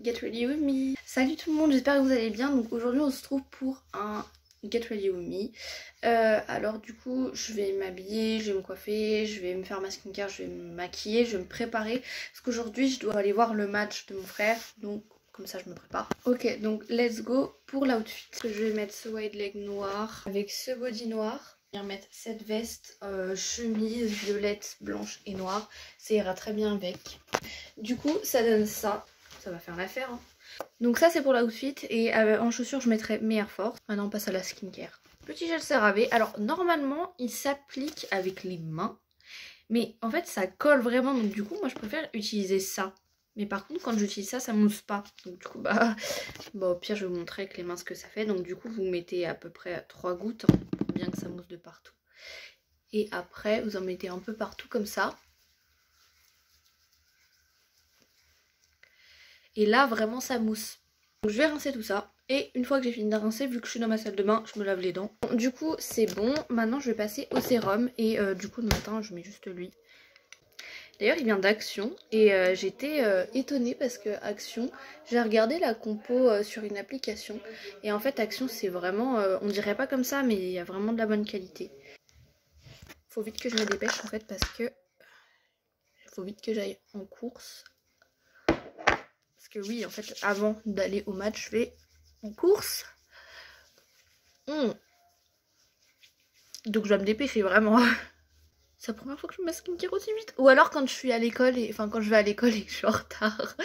Get ready with me. Salut tout le monde, j'espère que vous allez bien. Donc aujourd'hui on se trouve pour un get ready with me. Alors du coup je vais m'habiller, je vais me coiffer, je vais me faire ma skincare, je vais me maquiller, je vais me préparer. Parce qu'aujourd'hui je dois aller voir le match de mon frère. Donc comme ça je me prépare. Ok, donc let's go pour l'outfit. Je vais mettre ce wide leg noir avec ce body noir. Je vais mettre cette veste chemise violette, blanche et noire. Ça ira très bien avec. Du coup ça donne ça. Ça va faire l'affaire. Hein. Donc ça c'est pour l'outfit. Et en chaussures je mettrai mes Air Force. Maintenant on passe à la skincare. Petit gel CeraVe. Alors normalement il s'applique avec les mains. Mais en fait ça colle vraiment. Donc du coup moi je préfère utiliser ça. Mais par contre quand j'utilise ça, ça mousse pas. Donc du coup bah au pire je vais vous montrer avec les mains ce que ça fait. Donc du coup vous mettez à peu près 3 gouttes. Hein, pour bien que ça mousse de partout. Et après vous en mettez un peu partout comme ça. Et là vraiment ça mousse. Donc je vais rincer tout ça. Et une fois que j'ai fini de rincer, vu que je suis dans ma salle de bain, je me lave les dents. Bon, du coup c'est bon. Maintenant je vais passer au sérum. Et du coup le matin je mets juste lui. D'ailleurs il vient d'Action. Et j'étais étonnée parce que Action, j'ai regardé la compo sur une application. Et en fait Action c'est vraiment, on dirait pas comme ça mais il y a vraiment de la bonne qualité. Faut vite que je me dépêche en fait parce que faut vite que j'aille en course. Parce que oui, en fait, avant d'aller au match, je vais en course. Donc je dois me dépêcher, vraiment. C'est la première fois que je me mets skincare aussi vite. Ou alors quand je suis à l'école, enfin quand je vais à l'école et que je suis en retard.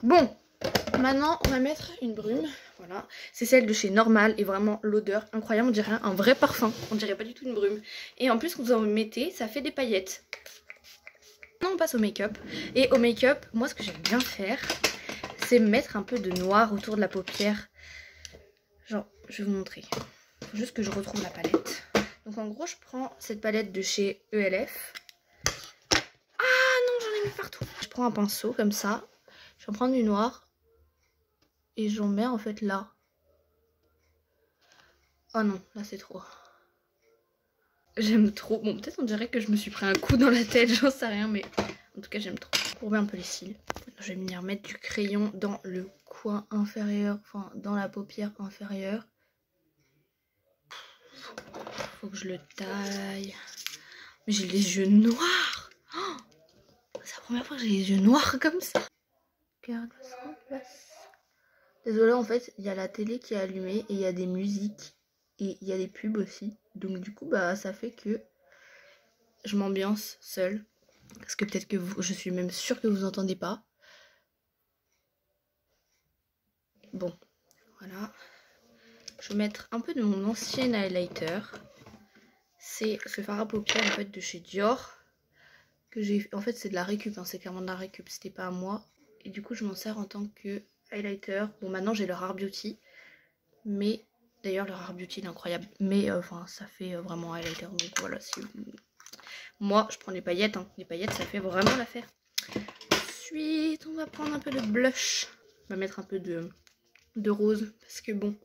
Bon, maintenant on va mettre une brume. Voilà, c'est celle de chez Normal et vraiment l'odeur incroyable, on dirait un vrai parfum, on dirait pas du tout une brume. Et en plus quand vous en mettez, ça fait des paillettes. Maintenant on passe au make-up. Et au make-up, moi ce que j'aime bien faire, c'est mettre un peu de noir autour de la paupière. Genre, je vais vous montrer. Faut juste que je retrouve la palette. Donc en gros je prends cette palette de chez ELF. Ah non, j'en ai mis partout. Je prends un pinceau comme ça, je vais prendre du noir. Et j'en mets en fait là. Oh non, là c'est trop. J'aime trop. Bon, peut-être on dirait que je me suis pris un coup dans la tête, j'en sais rien, mais en tout cas j'aime trop. Courber un peu les cils. Je vais venir mettre du crayon dans le coin inférieur, enfin dans la paupière inférieure. Faut que je le taille. Mais j'ai les yeux noirs. Oh, c'est la première fois que j'ai les yeux noirs comme ça. Regarde, ça en place. Désolée, en fait, il y a la télé qui est allumée et il y a des musiques et il y a des pubs aussi. Donc du coup, bah ça fait que je m'ambiance seule. Parce que peut-être que je suis même sûre que vous entendez pas. Bon, voilà. Je vais mettre un peu de mon ancien highlighter. C'est ce fard à paupières en fait de chez Dior. Que j'ai. En fait, c'est de la récup, hein, c'est clairement de la récup, c'était pas à moi. Et du coup, je m'en sers en tant que highlighter. Bon, maintenant j'ai le Rare Beauty. Mais d'ailleurs, le Rare Beauty il est incroyable. Mais enfin, ça fait vraiment highlighter. Donc voilà, si vous... Moi, je prends les paillettes. Hein. Les paillettes, ça fait vraiment l'affaire. Ensuite, on va prendre un peu de blush. On va mettre un peu de rose. Parce que bon,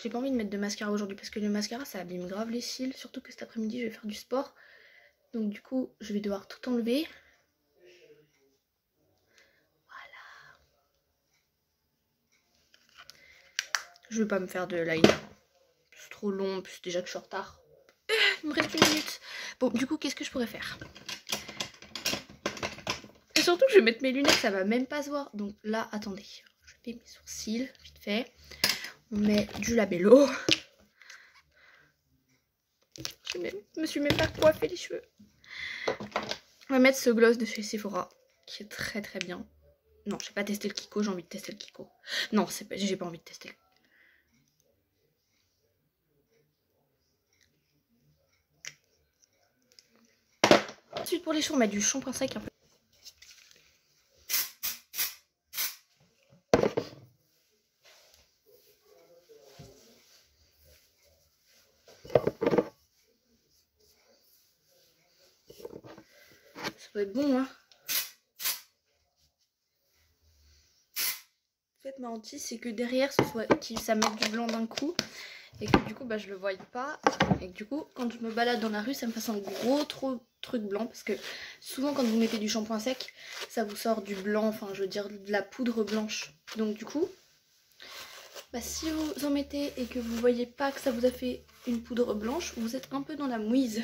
j'ai pas envie de mettre de mascara aujourd'hui. Parce que le mascara, ça abîme grave les cils. Surtout que cet après-midi, je vais faire du sport. Donc du coup, je vais devoir tout enlever. Voilà. Je vais pas me faire de liner. C'est trop long. En plus, déjà que je suis en retard. Il me reste 1 minute. Bon, du coup, qu'est-ce que je pourrais faire? Et surtout que je vais mettre mes lunettes, ça va même pas se voir. Donc là, attendez. Je fais mes sourcils, vite fait. On met du labello. Je me suis même pas coiffé les cheveux. On va mettre ce gloss de chez Sephora, qui est très très bien. Non, j'ai pas testé le Kiko, j'ai envie de tester le Kiko. Non, j'ai pas envie de tester. Ensuite pour les cheveux, on met du shampoing sec un peu. Ça doit être bon, hein. En fait, ma hantise, c'est que derrière, ça mette du blanc d'un coup. et que du coup bah je le voyais pas, et que du coup quand je me balade dans la rue ça me fasse un gros truc blanc, parce que souvent quand vous mettez du shampoing sec ça vous sort du blanc, enfin je veux dire de la poudre blanche. Donc du coup bah, si vous en mettez et que vous voyez pas que ça vous a fait une poudre blanche, vous êtes un peu dans la mouise.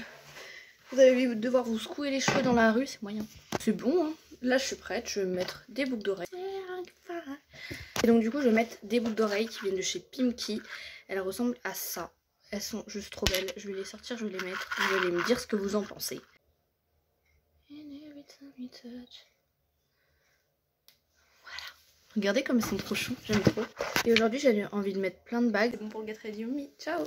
Vous allez devoir vous secouer les cheveux dans la rue, c'est moyen. C'est bon, hein. Là je suis prête, je vais me mettre des boucles d'oreilles. Et donc du coup je vais mettre des boucles d'oreilles qui viennent de chez Pimki. Elles ressemblent à ça. Elles sont juste trop belles. Je vais les sortir, je vais les mettre. Vous allez me dire ce que vous en pensez. Voilà. Regardez comme elles sont trop chou, j'aime trop. Et aujourd'hui j'avais envie de mettre plein de bagues. C'est bon pour le Get Ready With Me. Ciao!